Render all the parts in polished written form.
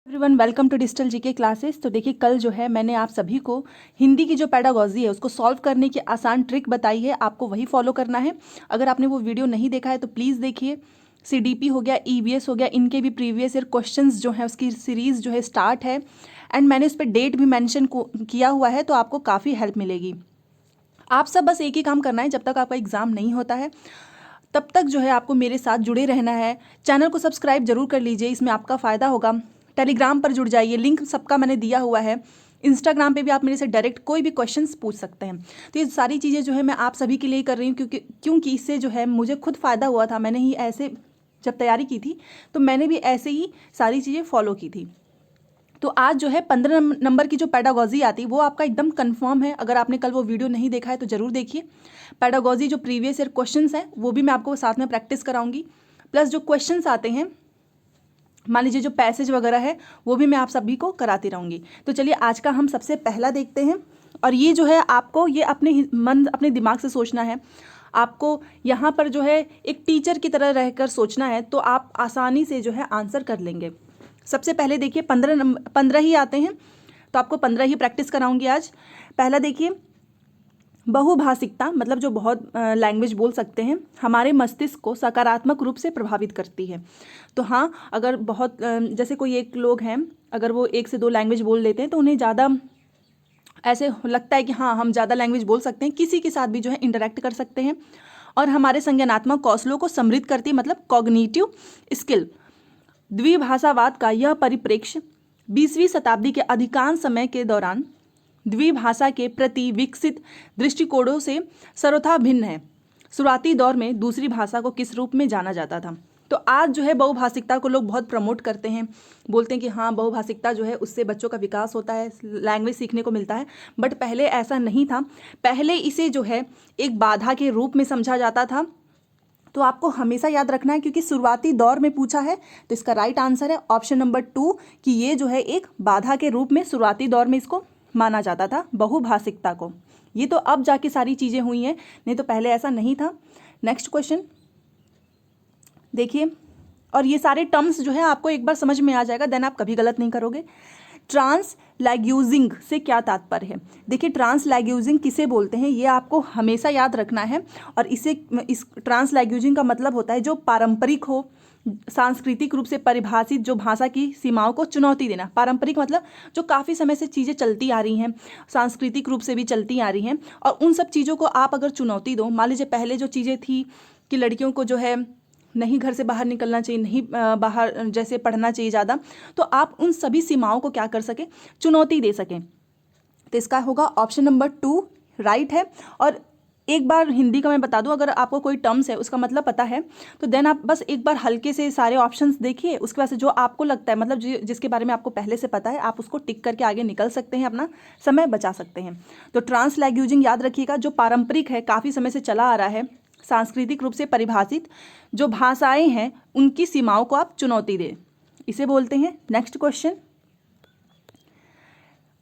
Everyone welcome to digital GK classes. तो देखिए, कल जो है मैंने आप सभी को हिंदी की जो पेडागॉजी है उसको सॉल्व करने की आसान ट्रिक बताई है, आपको वही फॉलो करना है। अगर आपने वो वीडियो नहीं देखा है तो प्लीज़ देखिए। सीडीपी हो गया, ईवीएस हो गया, इनके भी प्रीवियस ईयर क्वेश्चंस जो है उसकी सीरीज़ जो है स्टार्ट है। एंड मैंने उस पर डेट भी मैंशन किया हुआ है, तो आपको काफ़ी हेल्प मिलेगी। आप सब बस एक ही काम करना है, जब तक आपका एग्ज़ाम नहीं होता है तब तक जो है आपको मेरे साथ जुड़े रहना है। चैनल को सब्सक्राइब जरूर कर लीजिए, इसमें आपका फ़ायदा होगा। टेलीग्राम पर जुड़ जाइए, लिंक सबका मैंने दिया हुआ है। इंस्टाग्राम पे भी आप मेरे से डायरेक्ट कोई भी क्वेश्चंस पूछ सकते हैं। तो ये सारी चीज़ें जो है मैं आप सभी के लिए कर रही हूँ, क्योंकि इससे जो है मुझे खुद फ़ायदा हुआ था। मैंने ही ऐसे जब तैयारी की थी तो मैंने भी ऐसे ही सारी चीज़ें फॉलो की थी। तो आज जो है 15 नंबर की जो पेडागॉजी आती वो आपका एकदम कंफर्म है। अगर आपने कल वो वीडियो नहीं देखा है तो ज़रूर देखिए। पेडागॉजी जो प्रीवियस ईयर क्वेश्चंस हैं वो भी मैं आपको साथ में प्रैक्टिस कराऊंगी, प्लस जो क्वेश्चंस आते हैं, मान लीजिए जो पैसेज वगैरह है, वो भी मैं आप सभी को कराती रहूँगी। तो चलिए आज का हम सबसे पहला देखते हैं। और ये जो है आपको ये अपने दिमाग से सोचना है। आपको यहाँ पर जो है एक टीचर की तरह रहकर सोचना है, तो आप आसानी से जो है आंसर कर लेंगे। सबसे पहले देखिए 15 ही आते हैं, तो आपको 15 ही प्रैक्टिस कराऊंगी आज। पहला देखिए, बहुभाषिकता मतलब जो बहुत लैंग्वेज बोल सकते हैं हमारे मस्तिष्क को सकारात्मक रूप से प्रभावित करती है। तो हाँ, अगर बहुत जैसे कोई एक लोग हैं, अगर वो 1 से 2 लैंग्वेज बोल लेते हैं तो उन्हें ज़्यादा ऐसे लगता है कि हाँ हम ज़्यादा लैंग्वेज बोल सकते हैं, किसी के साथ भी जो है इंटरेक्ट कर सकते हैं। और हमारे संज्ञानात्मक कौशलों को समृद्ध करती है, मतलब कॉग्निटिव स्किल। द्विभाषावाद का यह परिप्रेक्ष्य 20वीं शताब्दी के अधिकांश समय के दौरान द्विभाषा के प्रति विकसित दृष्टिकोणों से सर्वथा भिन्न है। शुरुआती दौर में दूसरी भाषा को किस रूप में जाना जाता था? तो आज जो है बहुभाषिकता को लोग बहुत प्रमोट करते हैं, बोलते हैं कि हाँ बहुभाषिकता जो है उससे बच्चों का विकास होता है, लैंग्वेज सीखने को मिलता है। बट पहले ऐसा नहीं था। पहले इसे जो है एक बाधा के रूप में समझा जाता था। तो आपको हमेशा याद रखना है, क्योंकि शुरुआती दौर में पूछा है, तो इसका राइट आंसर है ऑप्शन नंबर 2 कि ये जो है एक बाधा के रूप में शुरुआती दौर में इसको माना जाता था, बहुभाषिकता को। ये तो अब जाके सारी चीज़ें हुई हैं, नहीं तो पहले ऐसा नहीं था। नेक्स्ट क्वेश्चन देखिए, और ये सारे टर्म्स जो है आपको एक बार समझ में आ जाएगा, देन आप कभी गलत नहीं करोगे। ट्रांसलैंग्यूजिंग से क्या तात्पर्य है? देखिए, ट्रांसलैंग्यूजिंग किसे बोलते हैं ये आपको हमेशा याद रखना है। और इस ट्रांसलैंग्यूजिंग का मतलब होता है जो पारंपरिक हो, सांस्कृतिक रूप से परिभाषित जो भाषा की सीमाओं को चुनौती देना। पारंपरिक मतलब जो काफ़ी समय से चीज़ें चलती आ रही हैं, सांस्कृतिक रूप से भी चलती आ रही हैं, और उन सब चीज़ों को आप अगर चुनौती दो। मान लीजिए पहले जो चीज़ें थी कि लड़कियों को जो है नहीं घर से बाहर निकलना चाहिए, नहीं बाहर जैसे पढ़ना चाहिए ज़्यादा, तो आप उन सभी सीमाओं को क्या कर सकें, चुनौती दे सकें। तो इसका होगा ऑप्शन नंबर 2 राइट है। और एक बार हिंदी का मैं बता दूं, अगर आपको कोई टर्म्स है उसका मतलब पता है तो देन आप बस एक बार हल्के से सारे ऑप्शंस देखिए, उसके बाद से जो आपको लगता है, मतलब जिसके बारे में आपको पहले से पता है, आप उसको टिक करके आगे निकल सकते हैं, अपना समय बचा सकते हैं। तो ट्रांसलैंग्यूजिंग याद रखिएगा, जो पारंपरिक है, काफ़ी समय से चला आ रहा है, सांस्कृतिक रूप से परिभाषित जो भाषाएं हैं उनकी सीमाओं को आप चुनौती दें, इसे बोलते हैं। नेक्स्ट क्वेश्चन,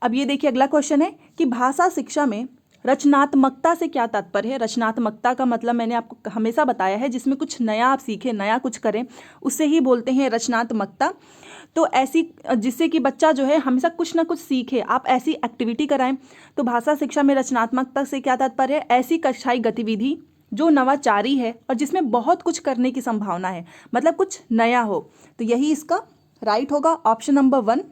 अब ये देखिए अगला क्वेश्चन है कि भाषा शिक्षा में रचनात्मकता से क्या तात्पर्य है? रचनात्मकता का मतलब मैंने आपको हमेशा बताया है, जिसमें कुछ नया आप सीखें, नया कुछ करें, उससे ही बोलते हैं रचनात्मकता। तो ऐसी जिससे कि बच्चा जो है हमेशा कुछ ना कुछ सीखे, आप ऐसी एक्टिविटी कराएं। तो भाषा शिक्षा में रचनात्मकता से क्या तात्पर्य है? ऐसी कक्षाई गतिविधि जो नवाचारी है और जिसमें बहुत कुछ करने की संभावना है, मतलब कुछ नया हो। तो यही इसका राइट होगा, ऑप्शन नंबर 1।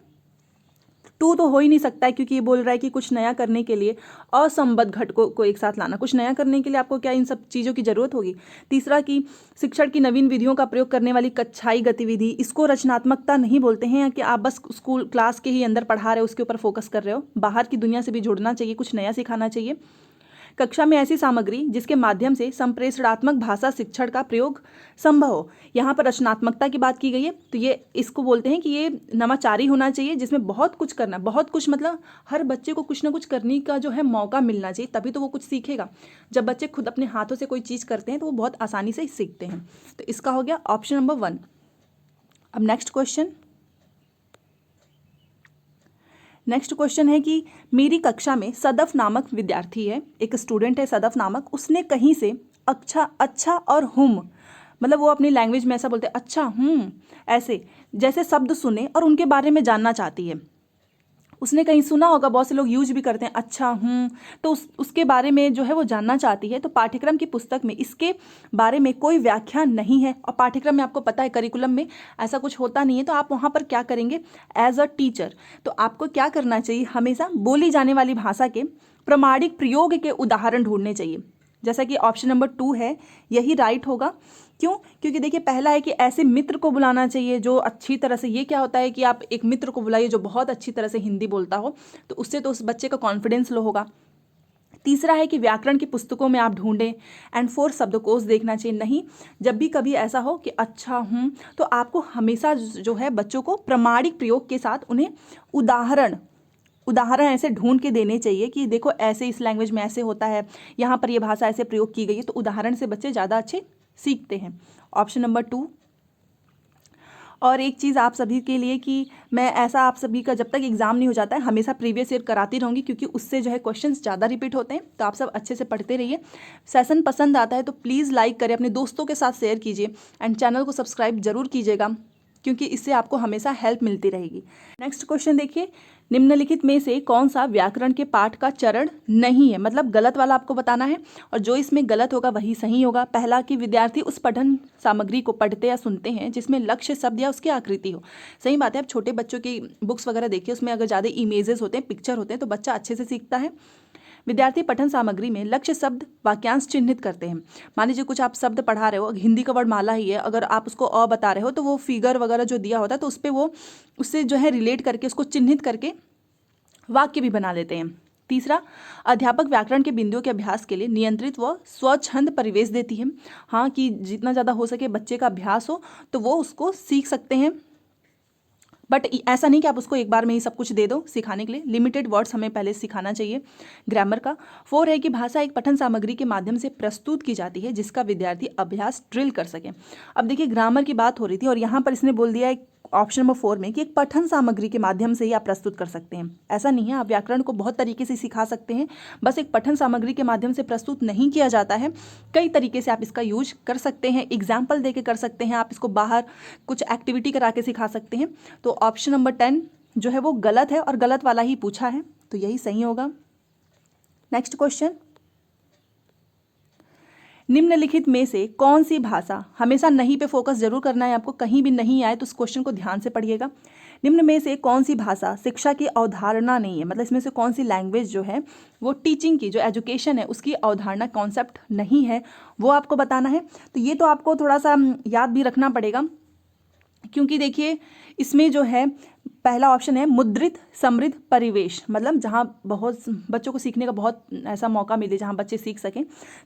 2 तो हो ही नहीं सकता है, क्योंकि ये बोल रहा है कि कुछ नया करने के लिए असंबद्ध घटकों को एक साथ लाना। कुछ नया करने के लिए आपको क्या इन सब चीज़ों की जरूरत होगी? तीसरा कि शिक्षण की नवीन विधियों का प्रयोग करने वाली कक्षाई गतिविधि, इसको रचनात्मकता नहीं बोलते हैं, कि आप बस स्कूल क्लास के ही अंदर पढ़ा रहे हो, उसके ऊपर फोकस कर रहे हो। बाहर की दुनिया से भी जुड़ना चाहिए, कुछ नया सिखाना चाहिए। कक्षा में ऐसी सामग्री जिसके माध्यम से संप्रेषणात्मक भाषा शिक्षण का प्रयोग संभव हो। यहाँ पर रचनात्मकता की बात की गई है, तो ये इसको बोलते हैं कि ये नवाचारी होना चाहिए, जिसमें बहुत कुछ करना, बहुत कुछ मतलब हर बच्चे को कुछ ना कुछ करने का जो है मौका मिलना चाहिए, तभी तो वो कुछ सीखेगा। जब बच्चे खुद अपने हाथों से कोई चीज़ करते हैं तो वो बहुत आसानी से सीखते हैं। तो इसका हो गया ऑप्शन नंबर 1। अब नेक्स्ट क्वेश्चन है कि मेरी कक्षा में सदफ नामक विद्यार्थी है, एक स्टूडेंट है सदफ नामक, उसने कहीं से अच्छा और हुम मतलब वो अपनी लैंग्वेज में ऐसा बोलते हैं, अच्छा ऐसे जैसे शब्द सुने और उनके बारे में जानना चाहती है। उसने कहीं सुना होगा, बहुत से लोग यूज भी करते हैं, अच्छा तो उसके बारे में जो है वो जानना चाहती है। तो पाठ्यक्रम की पुस्तक में इसके बारे में कोई व्याख्यान नहीं है, और पाठ्यक्रम में आपको पता है करिकुलम में ऐसा कुछ होता नहीं है। तो आप वहाँ पर क्या करेंगे एज अ टीचर, तो आपको क्या करना चाहिए, हमेशा बोली जाने वाली भाषा के प्रमाणिक प्रयोग के उदाहरण ढूंढने चाहिए। जैसा कि ऑप्शन नंबर 2 है, यही राइट होगा। क्यों? क्योंकि देखिए पहला है कि ऐसे मित्र को बुलाना चाहिए जो अच्छी तरह से, ये क्या होता है कि आप एक मित्र को बुलाइए जो बहुत अच्छी तरह से हिंदी बोलता हो, तो उससे तो उस बच्चे का कॉन्फिडेंस लो होगा। तीसरा है कि व्याकरण की पुस्तकों में आप ढूंढें। एंड 4 शब्दकोश देखना चाहिए। नहीं, जब भी कभी ऐसा हो कि अच्छा तो आपको हमेशा जो है बच्चों को प्रमाणिक प्रयोग के साथ उन्हें उदाहरण ऐसे ढूंढ के देने चाहिए कि देखो ऐसे इस लैंग्वेज में ऐसे होता है, यहाँ पर ये भाषा ऐसे प्रयोग की गई है। तो उदाहरण से बच्चे ज़्यादा अच्छे सीखते हैं। Option number 2। और एक चीज़ आप सभी के लिए कि मैं ऐसा आप सभी का जब तक एग्जाम नहीं हो जाता है हमेशा प्रीवियस ईयर कराती रहूँगी, क्योंकि उससे जो है क्वेश्चंस ज़्यादा रिपीट होते हैं। तो आप सब अच्छे से पढ़ते रहिए। सेशन पसंद आता है तो प्लीज़ लाइक करें, अपने दोस्तों के साथ शेयर कीजिए, एंड चैनल को सब्सक्राइब जरूर कीजिएगा, क्योंकि इससे आपको हमेशा हेल्प मिलती रहेगी। नेक्स्ट क्वेश्चन देखिए, निम्नलिखित में से कौन सा व्याकरण के पाठ का चरण नहीं है, मतलब गलत वाला आपको बताना है, और जो इसमें गलत होगा वही सही होगा। पहला कि विद्यार्थी उस पठन सामग्री को पढ़ते या सुनते हैं जिसमें लक्ष्य शब्द या उसकी आकृति हो। सही बात है, आप छोटे बच्चों की बुक्स वगैरह देखिए, उसमें अगर ज़्यादा इमेजेस होते हैं, पिक्चर होते हैं, तो बच्चा अच्छे से सीखता है। विद्यार्थी पठन सामग्री में लक्ष्य शब्द वाक्यांश चिन्हित करते हैं। मान लीजिए कुछ आप शब्द पढ़ा रहे हो, हिंदी का वर्ड माला ही है, अगर आप उसको अ बता रहे हो तो वो फिगर वगैरह जो दिया होता है तो उस पर वो उससे जो है रिलेट करके उसको चिन्हित करके वाक्य भी बना लेते हैं। तीसरा, अध्यापक व्याकरण के बिंदुओं के अभ्यास के लिए नियंत्रित व स्वच्छंद परिवेश देती है। हाँ, कि जितना ज़्यादा हो सके बच्चे का अभ्यास हो तो वो उसको सीख सकते हैं, बट ऐसा नहीं कि आप उसको एक बार में ही सब कुछ दे दो सिखाने के लिए। लिमिटेड वर्ड्स हमें पहले सिखाना चाहिए ग्रामर का। 4 है कि भाषा एक पठन सामग्री के माध्यम से प्रस्तुत की जाती है जिसका विद्यार्थी अभ्यास ड्रिल कर सके। अब देखिए ग्रामर की बात हो रही थी और यहाँ पर इसने बोल दिया है ऑप्शन नंबर 4 में कि एक पठन सामग्री के माध्यम से ही आप प्रस्तुत कर सकते हैं। ऐसा नहीं है, आप व्याकरण को बहुत तरीके से सिखा सकते हैं, बस एक पठन सामग्री के माध्यम से प्रस्तुत नहीं किया जाता है। कई तरीके से आप इसका यूज कर सकते हैं, एग्जाम्पल दे के कर सकते हैं, आप इसको बाहर कुछ एक्टिविटी करा के सिखा सकते हैं। तो ऑप्शन नंबर 10 जो है वो गलत है, और गलत वाला ही पूछा है, तो यही सही होगा। नेक्स्ट क्वेश्चन, निम्नलिखित में से कौन सी भाषा, हमेशा नहीं पे फोकस जरूर करना है आपको, कहीं भी नहीं आए तो इस क्वेश्चन को ध्यान से पढ़िएगा। निम्न में से कौन सी भाषा शिक्षा की अवधारणा नहीं है, मतलब इसमें से कौन सी लैंग्वेज जो है वो टीचिंग की जो एजुकेशन है उसकी अवधारणा कॉन्सेप्ट नहीं है, वो आपको बताना है। तो ये तो आपको थोड़ा सा याद भी रखना पड़ेगा, क्योंकि देखिए इसमें जो है पहला ऑप्शन है मुद्रित समृद्ध परिवेश, मतलब जहाँ बहुत बच्चों को सीखने का बहुत ऐसा मौका मिले जहाँ बच्चे सीख सकें।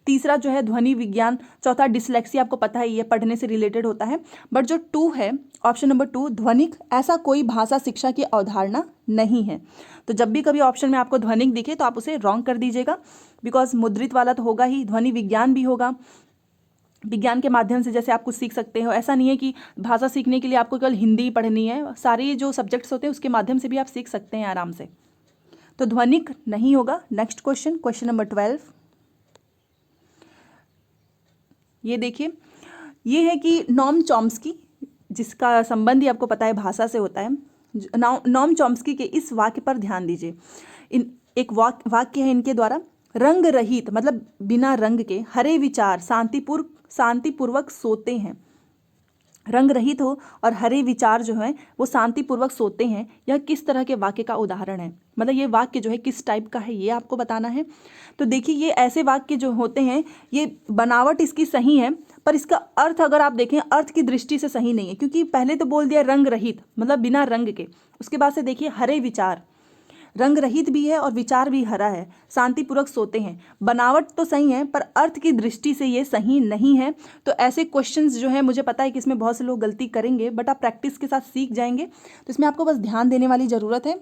तीसरा जो है ध्वनि विज्ञान। चौथा डिसलेक्सिया, आपको पता है ये पढ़ने से रिलेटेड होता है। बट जो 2 है ऑप्शन नंबर 2 ध्वनिक, ऐसा कोई भाषा शिक्षा की अवधारणा नहीं है। तो जब भी कभी ऑप्शन में आपको ध्वनिक दिखे तो आप उसे रॉन्ग कर दीजिएगा, बिकॉज मुद्रित वाला तो होगा ही, ध्वनि विज्ञान भी होगा। विज्ञान के माध्यम से जैसे आप कुछ सीख सकते हो, ऐसा नहीं है कि भाषा सीखने के लिए आपको केवल हिंदी पढ़नी है, सारे जो सब्जेक्ट्स होते हैं उसके माध्यम से भी आप सीख सकते हैं आराम से। तो ध्वनिक नहीं होगा। नेक्स्ट क्वेश्चन, क्वेश्चन नंबर 12, ये देखिए, ये है कि नॉम चॉम्स्की, जिसका संबंध ही आपको पता है भाषा से होता है, नॉम चॉम्स्की के इस वाक्य पर ध्यान दीजिए। एक वाक्य है इनके द्वारा, रंग रहित मतलब बिना रंग के हरे विचार शांतिपूर्वक सोते हैं। रंग रहित हो और हरे विचार जो है वो शांतिपूर्वक सोते हैं, यह किस तरह के वाक्य का उदाहरण है, मतलब ये वाक्य जो है किस टाइप का है ये आपको बताना है। तो देखिए ये ऐसे वाक्य जो होते हैं, ये बनावट इसकी सही है पर इसका अर्थ अगर आप देखें अर्थ की दृष्टि से सही नहीं है, क्योंकि पहले तो बोल दिया रंग रहित मतलब बिना रंग के, उसके बाद से देखिए हरे विचार, रंग रहित भी है और विचार भी हरा है, शांतिपूर्वक सोते हैं। बनावट तो सही है पर अर्थ की दृष्टि से ये सही नहीं है। तो ऐसे क्वेश्चंस जो है मुझे पता है कि इसमें बहुत से लोग गलती करेंगे, बट आप प्रैक्टिस के साथ सीख जाएंगे। तो इसमें आपको बस ध्यान देने वाली ज़रूरत है,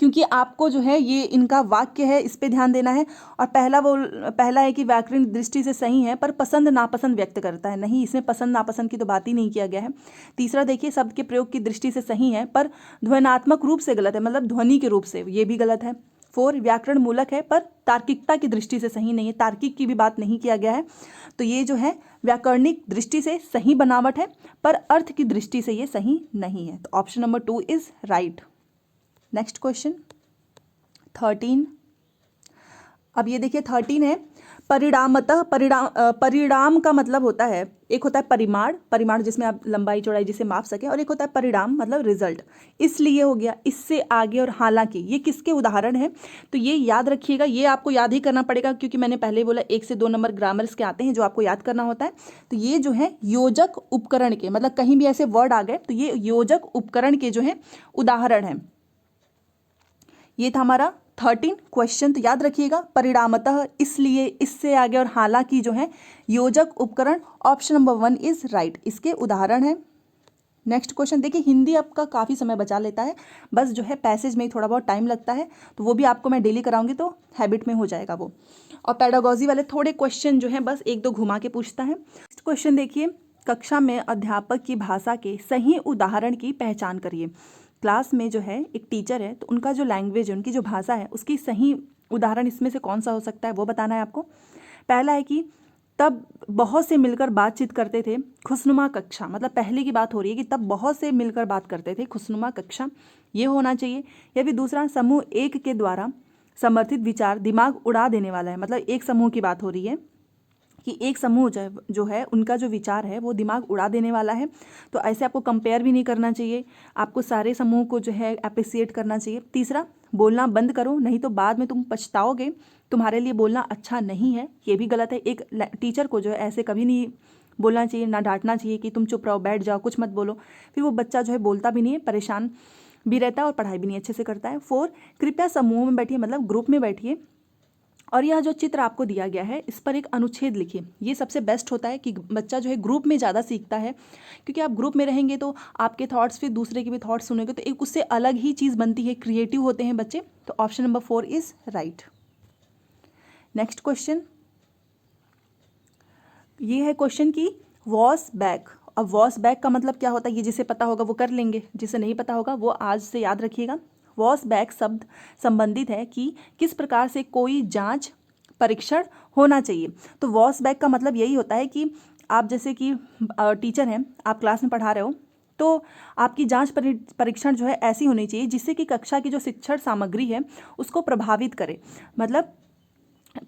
क्योंकि आपको जो है ये इनका वाक्य है इस पे ध्यान देना है। और पहला है कि व्याकरण दृष्टि से सही है पर पसंद नापसंद व्यक्त करता है, नहीं इसमें पसंद नापसंद की तो बात ही नहीं किया गया है। तीसरा देखिए शब्द के प्रयोग की दृष्टि से सही है पर ध्वनात्मक रूप से गलत है, मतलब ध्वनि के रूप से, ये भी गलत है। 4 व्याकरण मूलक है पर तार्किकता की दृष्टि से सही नहीं है, तार्किक की भी बात नहीं किया गया है, तो ये जो है व्याकरणिक दृष्टि से सही बनावट है पर अर्थ की दृष्टि से ये सही नहीं है। तो option number 2 is right. Next question 13। अब ये देखिए 13 है, परिणामतः परिणाम का मतलब होता है, एक होता है परिमाण जिसमें आप लंबाई चौड़ाई जिसे माप सके, और एक होता है परिणाम मतलब रिजल्ट। इसलिए हो गया, इससे आगे और हालांकि, ये किसके उदाहरण है? तो ये याद रखिएगा, ये आपको याद ही करना पड़ेगा क्योंकि मैंने पहले ही बोला 1 से 2 नंबर ग्रामर्स के आते हैं जो आपको याद करना होता है। तो ये जो है योजक उपकरण के, मतलब कहीं भी ऐसे वर्ड आ गए तो ये योजक उपकरण के जो है उदाहरण है। ये था हमारा 13 क्वेश्चन। तो याद रखिएगा, परिणामतः, इसलिए, इससे आगे और हालांकि जो है योजक उपकरण, ऑप्शन नंबर 1 इज राइट, इसके उदाहरण है। नेक्स्ट क्वेश्चन देखिए, हिंदी आपका काफ़ी समय बचा लेता है, बस जो है पैसेज में ही थोड़ा बहुत टाइम लगता है, तो वो भी आपको मैं डेली कराऊंगी तो हैबिट में हो जाएगा वो। और पेडागॉजी वाले थोड़े क्वेश्चन जो हैं बस 1-2 घुमा के पूछता है। नेक्स्ट क्वेश्चन देखिए, कक्षा में अध्यापक की भाषा के सही उदाहरण की पहचान करिए। क्लास में जो है एक टीचर है तो उनका जो लैंग्वेज है, उनकी जो भाषा है, उसकी सही उदाहरण इसमें से कौन सा हो सकता है वो बताना है आपको। पहला है कि तब बहुत से मिलकर बातचीत करते थे, खुशनुमा कक्षा, मतलब पहले की बात हो रही है कि तब बहुत से मिलकर बात करते थे, खुशनुमा कक्षा, ये होना चाहिए। या फिर दूसरा, समूह एक के द्वारा समर्थित विचार दिमाग उड़ा देने वाला है, मतलब एक समूह की बात हो रही है कि एक समूह जो है उनका जो विचार है वो दिमाग उड़ा देने वाला है। तो ऐसे आपको कंपेयर भी नहीं करना चाहिए, आपको सारे समूह को जो है अप्रिसिएट करना चाहिए। तीसरा, बोलना बंद करो नहीं तो बाद में तुम पछताओगे, तुम्हारे लिए बोलना अच्छा नहीं है, ये भी गलत है। एक टीचर को जो है ऐसे कभी नहीं बोलना चाहिए, ना डांटना चाहिए कि तुम चुप रहो, बैठ जाओ, कुछ मत बोलो, फिर वो बच्चा जो है बोलता भी नहीं है, परेशान भी रहता है और पढ़ाई भी नहीं अच्छे से करता है। 4, कृपया समूह में बैठिए, मतलब ग्रुप में बैठिए, और यह जो चित्र आपको दिया गया है इस पर एक अनुच्छेद लिखिए। ये सबसे बेस्ट होता है कि बच्चा जो है ग्रुप में ज़्यादा सीखता है, क्योंकि आप ग्रुप में रहेंगे तो आपके थॉट्स फिर दूसरे के भी थॉट्स सुनेंगे तो एक उससे अलग ही चीज़ बनती है, क्रिएटिव होते हैं बच्चे। तो option number 4 is right. Next question, ये है क्वेश्चन की वॉस बैक। अब वॉस बैक का मतलब क्या होता है, ये जिसे पता होगा वो कर लेंगे, जिसे नहीं पता होगा वो आज से याद रखिएगा। वॉस बैक शब्द संबंधित है कि किस प्रकार से कोई जांच परीक्षण होना चाहिए। तो वॉस बैक का मतलब यही होता है कि आप जैसे कि टीचर हैं, आप क्लास में पढ़ा रहे हो, तो आपकी जांच परीक्षण जो है ऐसी होनी चाहिए जिससे कि कक्षा की जो शिक्षण सामग्री है उसको प्रभावित करे, मतलब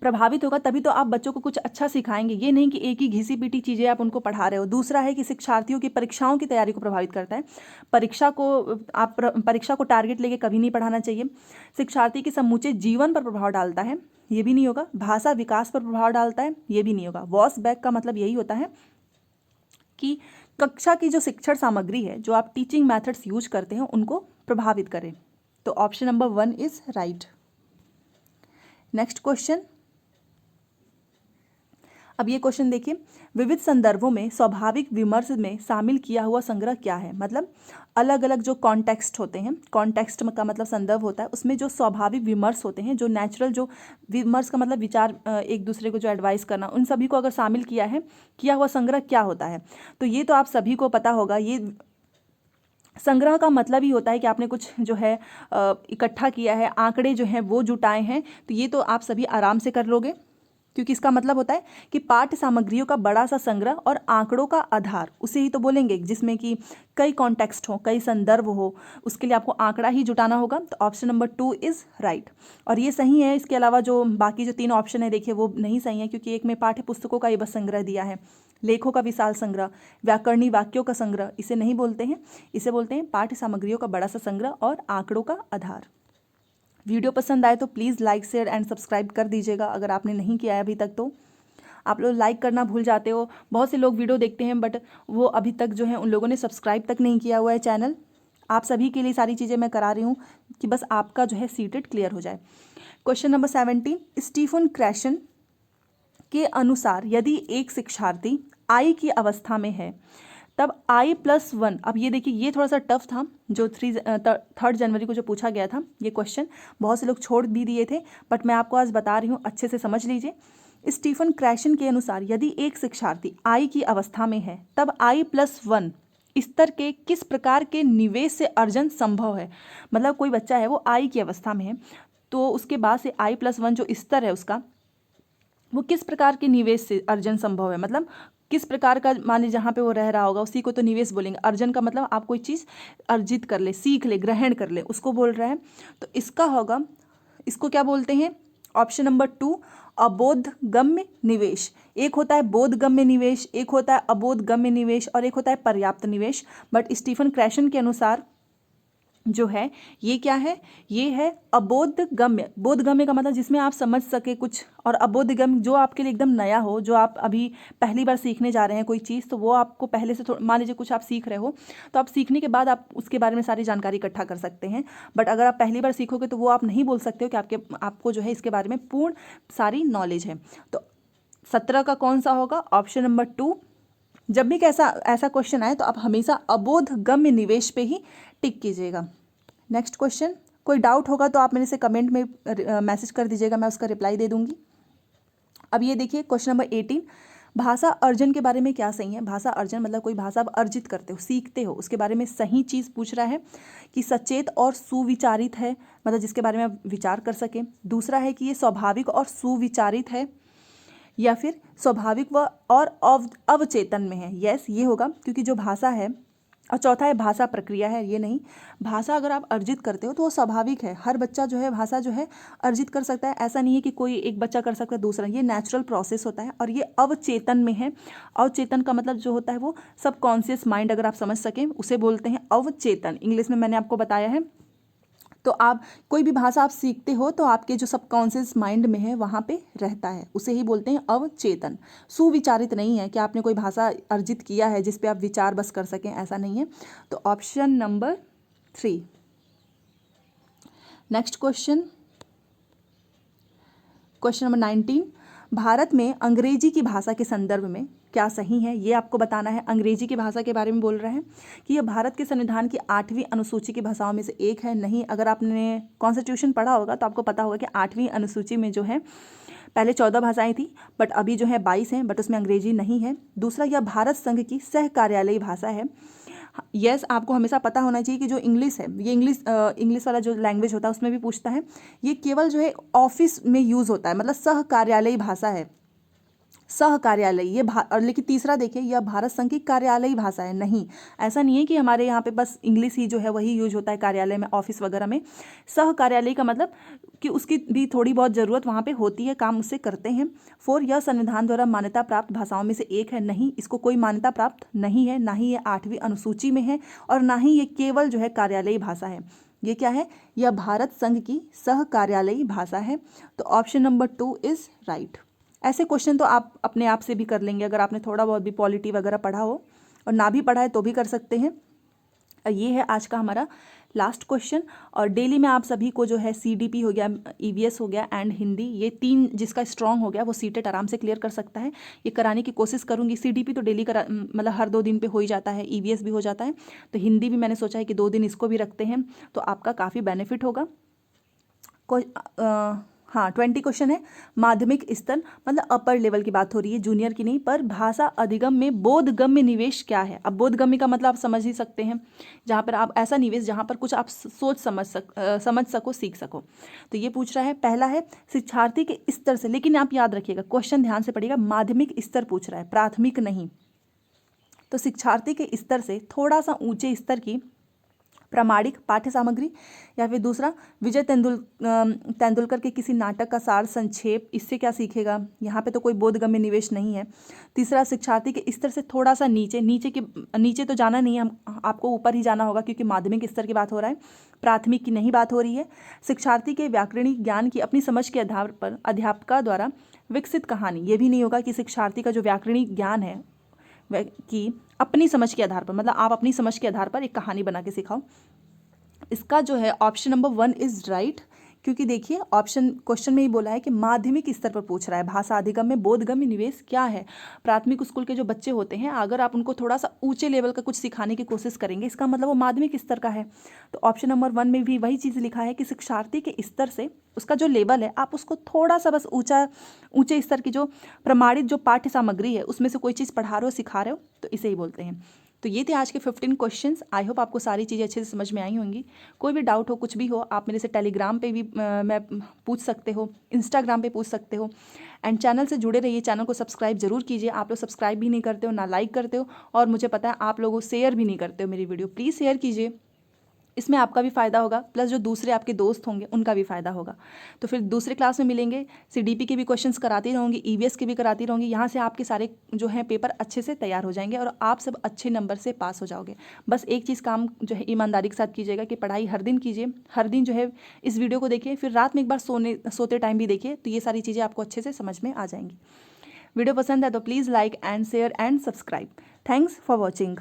प्रभावित होगा तभी तो आप बच्चों को कुछ अच्छा सिखाएंगे, ये नहीं कि एक ही घिसी पीटी चीज़ें आप उनको पढ़ा रहे हो। दूसरा है कि शिक्षार्थियों की परीक्षाओं की तैयारी को प्रभावित करता है, परीक्षा को टारगेट लेके कभी नहीं पढ़ाना चाहिए। शिक्षार्थी के समूचे जीवन पर प्रभाव डालता है, ये भी नहीं होगा। भाषा विकास पर प्रभाव डालता है, ये भी नहीं होगा। वॉस बैक का मतलब यही होता है कि कक्षा की जो शिक्षण सामग्री है, जो आप टीचिंग मैथड्स यूज करते हैं, उनको प्रभावित करें। तो option number 1 is right. Next question, अब ये क्वेश्चन देखिए, विविध संदर्भों में स्वाभाविक विमर्श में शामिल किया हुआ संग्रह क्या है। मतलब अलग अलग जो कॉन्टेक्स्ट होते हैं, कॉन्टेक्स्ट का मतलब संदर्भ होता है, उसमें जो स्वाभाविक विमर्श होते हैं, जो नेचुरल, जो विमर्श का मतलब विचार, एक दूसरे को जो एडवाइस करना, उन सभी को अगर शामिल किया हुआ संग्रह क्या होता है। तो ये तो आप सभी को पता होगा, ये संग्रह का मतलब ही होता है कि आपने कुछ जो है इकट्ठा किया है, आंकड़े जो हैं वो जुटाए हैं। तो ये तो आप सभी आराम से कर लोगे, क्योंकि इसका मतलब होता है कि पाठ्य सामग्रियों का बड़ा सा संग्रह और आंकड़ों का आधार, उसे ही तो बोलेंगे, जिसमें कि कई कॉन्टेक्स्ट हो, कई संदर्भ हो, उसके लिए आपको आंकड़ा ही जुटाना होगा। तो ऑप्शन नंबर 2 इज राइट, और ये सही है। इसके अलावा जो बाकी जो 3 ऑप्शन है देखिए वो नहीं सही है, क्योंकि एक में पाठ्य पुस्तकों का ये बस संग्रह दिया है, लेखों का विशाल संग्रह, व्याकरणीय वाक्यों का संग्रह, इसे नहीं बोलते हैं, इसे बोलते हैं पाठ्य सामग्रियों का बड़ा सा संग्रह और आंकड़ों का आधार। वीडियो पसंद आए तो please like, share and subscribe कर दीजिएगा अगर आपने नहीं किया है अभी तक। तो आप लोग लाइक करना भूल जाते हो, बहुत से लोग वीडियो देखते हैं बट वो अभी तक जो है उन लोगों ने सब्सक्राइब तक नहीं किया हुआ है चैनल। आप सभी के लिए सारी चीज़ें मैं करा रही हूँ कि बस आपका जो है सीटेड क्लियर हो जाए। क्वेश्चन नंबर 17, स्टीफन क्रैशन के अनुसार यदि एक शिक्षार्थी आई की अवस्था में है तब I+1, अब ये देखिए ये थोड़ा सा टफ था, जो 3 जनवरी को जो पूछा गया था ये क्वेश्चन, बहुत से लोग छोड़ भी दिए थे, बट मैं आपको आज बता रही हूँ, अच्छे से समझ लीजिए। स्टीफन क्रैशन के अनुसार यदि एक शिक्षार्थी I की अवस्था में है तब I+1 स्तर के किस प्रकार के निवेश से अर्जन संभव है। मतलब कोई बच्चा है वो I की अवस्था में है, तो उसके बाद से I+1 जो स्तर है उसका, वो किस प्रकार के निवेश से अर्जन संभव है, मतलब किस प्रकार का, मान लीजिए जहाँ पे वो रह रहा होगा उसी को तो निवेश बोलेंगे। अर्जन का मतलब आप कोई चीज़ अर्जित कर ले, सीख ले, ग्रहण कर ले, उसको बोल रहे हैं। तो इसका होगा, इसको क्या बोलते हैं, ऑप्शन नंबर 2 अबोधगम्य निवेश। एक होता है बोधगम्य निवेश, एक होता है अबोधगम्य निवेश और एक होता है पर्याप्त निवेश। बट स्टीफन क्रैशन के अनुसार जो है ये क्या है, ये है अबोधगम्य। बोधगम्य का मतलब जिसमें आप समझ सके कुछ, और अबोधगम्य जो आपके लिए एकदम नया हो, जो आप अभी पहली बार सीखने जा रहे हैं कोई चीज़, तो वो आपको पहले से मान लीजिए कुछ आप सीख रहे हो तो आप सीखने के बाद आप उसके बारे में सारी जानकारी इकट्ठा कर सकते हैं। बट अगर आप पहली बार सीखोगे तो वो आप नहीं बोल सकते हो कि आपको जो है इसके बारे में पूर्ण सारी नॉलेज है। तो 17 का कौन सा होगा, ऑप्शन नंबर 2। जब भी ऐसा क्वेश्चन आए तो आप हमेशा अबोधगम्य निवेश पे ही टिक कीजिएगा। नेक्स्ट क्वेश्चन, कोई डाउट होगा तो आप मेरे से कमेंट में मैसेज कर दीजिएगा, मैं उसका रिप्लाई दे दूंगी। अब ये देखिए क्वेश्चन नंबर 18, भाषा अर्जन के बारे में क्या सही है। भाषा अर्जन मतलब कोई भाषा आप अर्जित करते हो, सीखते हो, उसके बारे में सही चीज़ पूछ रहा है कि सचेत और सुविचारित है, मतलब जिसके बारे में आप विचार कर सकें। दूसरा है कि ये स्वाभाविक और सुविचारित है, या फिर स्वाभाविक व और अवचेतन में है। यस, ये होगा क्योंकि जो भाषा है। और चौथा है भाषा प्रक्रिया है, ये नहीं। भाषा अगर आप अर्जित करते हो तो वो स्वाभाविक है, हर बच्चा जो है भाषा जो है अर्जित कर सकता है। ऐसा नहीं है कि कोई एक बच्चा कर सकता है दूसरा, ये नेचुरल प्रोसेस होता है। और ये अवचेतन में है। अवचेतन का मतलब जो होता है वो सबकॉन्शियस माइंड, अगर आप समझ सकें उसे बोलते हैं अवचेतन। इंग्लिश में मैंने आपको बताया है। तो आप कोई भी भाषा आप सीखते हो तो आपके जो सबकॉन्शियस माइंड में है वहाँ पे रहता है, उसे ही बोलते हैं अवचेतन। सुविचारित नहीं है कि आपने कोई भाषा अर्जित किया है जिस पे आप विचार बस कर सकें, ऐसा नहीं है। तो option number 3। Next question, question number 19, Bharat में अंग्रेजी की भाषा के संदर्भ में क्या सही है, ये आपको बताना है। अंग्रेजी की भाषा के बारे में बोल रहे हैं कि यह भारत के संविधान की 8वीं अनुसूची की भाषाओं में से एक है। नहीं, अगर आपने कॉन्स्टिट्यूशन पढ़ा होगा तो आपको पता होगा कि 8वीं अनुसूची में जो है पहले 14 भाषाएं थी, बट अभी जो है 22 हैं, बट उसमें अंग्रेजी नहीं है। दूसरा, यह भारत संघ की सह कार्यालयी भाषा है। यस, आपको हमेशा पता होना चाहिए कि जो इंग्लिश है, ये इंग्लिश वाला जो लैंग्वेज होता है उसमें भी पूछता है, ये केवल जो है ऑफिस में यूज़ होता है, मतलब सह कार्यालयी भाषा है, सह कार्यालय ये और लेकिन तीसरा देखिए, यह भारत संघ की कार्यालयी भाषा है। नहीं, ऐसा नहीं है कि हमारे यहाँ पे बस इंग्लिश ही जो है वही यूज होता है कार्यालय में, ऑफिस वगैरह में। सह कार्यालयी का मतलब कि उसकी भी थोड़ी बहुत ज़रूरत वहाँ पे होती है, काम उससे करते हैं। 4, यह संविधान द्वारा मान्यता प्राप्त भाषाओं में से एक है। नहीं, इसको कोई मान्यता प्राप्त नहीं है, ना ही ये 8वीं अनुसूची में है और ना ही ये केवल जो है कार्यालयी भाषा है। ये क्या है, यह भारत संघ की सह कार्यालयी भाषा है। तो ऑप्शन नंबर 2 इज़ राइट। ऐसे क्वेश्चन तो आप अपने आप से भी कर लेंगे अगर आपने थोड़ा बहुत भी पॉलिटी वगैरह पढ़ा हो, और ना भी पढ़ा है तो भी कर सकते हैं। ये है आज का हमारा लास्ट क्वेश्चन। और डेली में आप सभी को जो है CDP हो गया, EVS हो गया एंड हिंदी, ये 3 जिसका स्ट्रांग हो गया वो सीटेट आराम से क्लियर कर सकता है। ये कराने की कोशिश करूँगी। CDP तो डेली मतलब हर 2 दिन पे हो ही जाता है, EVS भी हो जाता है, तो हिंदी भी मैंने सोचा है कि 2 दिन इसको भी रखते हैं, तो आपका काफ़ी बेनिफिट होगा। हाँ, 20 क्वेश्चन है। माध्यमिक स्तर मतलब अपर लेवल की बात हो रही है, जूनियर की नहीं। पर भाषा अधिगम में बोधगम्य निवेश क्या है। अब बोधगम्य का मतलब आप समझ ही सकते हैं, जहाँ पर आप ऐसा निवेश जहाँ पर कुछ आप सोच समझ सको, सीख सको। तो ये पूछ रहा है, पहला है शिक्षार्थी के स्तर से, लेकिन आप याद रखिएगा क्वेश्चन ध्यान से पढ़िएगा, माध्यमिक स्तर पूछ रहा है, प्राथमिक नहीं। तो शिक्षार्थी के स्तर से थोड़ा सा ऊंचे स्तर की प्रामाणिक पाठ्य सामग्री, या फिर दूसरा विजय तेंदुलकर के किसी नाटक का सार संक्षेप, इससे क्या सीखेगा। यहाँ पे तो कोई बोधगम्य निवेश नहीं है। तीसरा, शिक्षार्थी के स्तर से थोड़ा सा नीचे तो जाना नहीं है, आपको ऊपर ही जाना होगा क्योंकि माध्यमिक स्तर की बात हो रहा है, प्राथमिक की नहीं बात हो रही है। शिक्षार्थी के व्याकरणिक ज्ञान की अपनी समझ के आधार पर अध्यापका द्वारा विकसित कहानी, ये भी नहीं होगा कि शिक्षार्थी का जो व्याकरणिक ज्ञान है कि अपनी समझ के आधार पर, मतलब आप अपनी समझ के आधार पर एक कहानी बना के सिखाओ। इसका जो है ऑप्शन नंबर 1 इज़ राइट, क्योंकि देखिए ऑप्शन क्वेश्चन में ही बोला है कि माध्यमिक स्तर पर पूछ रहा है, भाषा अधिगम में बोधगम्य निवेश क्या है। प्राथमिक स्कूल के जो बच्चे होते हैं, अगर आप उनको थोड़ा सा ऊंचे लेवल का कुछ सिखाने की कोशिश करेंगे, इसका मतलब वो माध्यमिक स्तर का है। तो ऑप्शन नंबर 1 में भी वही चीज़ लिखा है कि शिक्षार्थी के स्तर से उसका जो लेवल है, आप उसको थोड़ा सा बस ऊंचे स्तर की जो प्रमाणित जो पाठ्य सामग्री है उसमें से कोई चीज़ पढ़ा रहे हो, सिखा रहे हो, तो इसे ही बोलते हैं। तो ये थे आज के 15 क्वेश्चंस। आई होप आपको सारी चीज़ें अच्छे से समझ में आई होंगी। कोई भी डाउट हो, कुछ भी हो, आप मेरे से टेलीग्राम पे भी मैं पूछ सकते हो, इंस्टाग्राम पे पूछ सकते हो। एंड चैनल से जुड़े रहिए, चैनल को सब्सक्राइब जरूर कीजिए। आप लोग सब्सक्राइब भी नहीं करते हो, ना लाइक करते हो, और मुझे पता है आप लोगों शेयर भी नहीं करते हो मेरी वीडियो। प्लीज़ शेयर कीजिए, इसमें आपका भी फ़ायदा होगा, प्लस जो दूसरे आपके दोस्त होंगे उनका भी फ़ायदा होगा। तो फिर दूसरे क्लास में मिलेंगे। सीडीपी के भी क्वेश्चंस कराती रहूँगी, ईवीएस के भी कराती रहूँगी। यहाँ से आपके सारे जो हैं पेपर अच्छे से तैयार हो जाएंगे और आप सब अच्छे नंबर से पास हो जाओगे। बस एक चीज़ काम जो है ईमानदारी के साथ कीजिएगा कि पढ़ाई हर दिन कीजिए, हर दिन जो है इस वीडियो को देखिए, फिर रात में एक बार सोते टाइम भी देखिए, तो ये सारी चीज़ें आपको अच्छे से समझ में आ जाएंगी। वीडियो पसंद है तो please like and share and subscribe. Thanks for watching.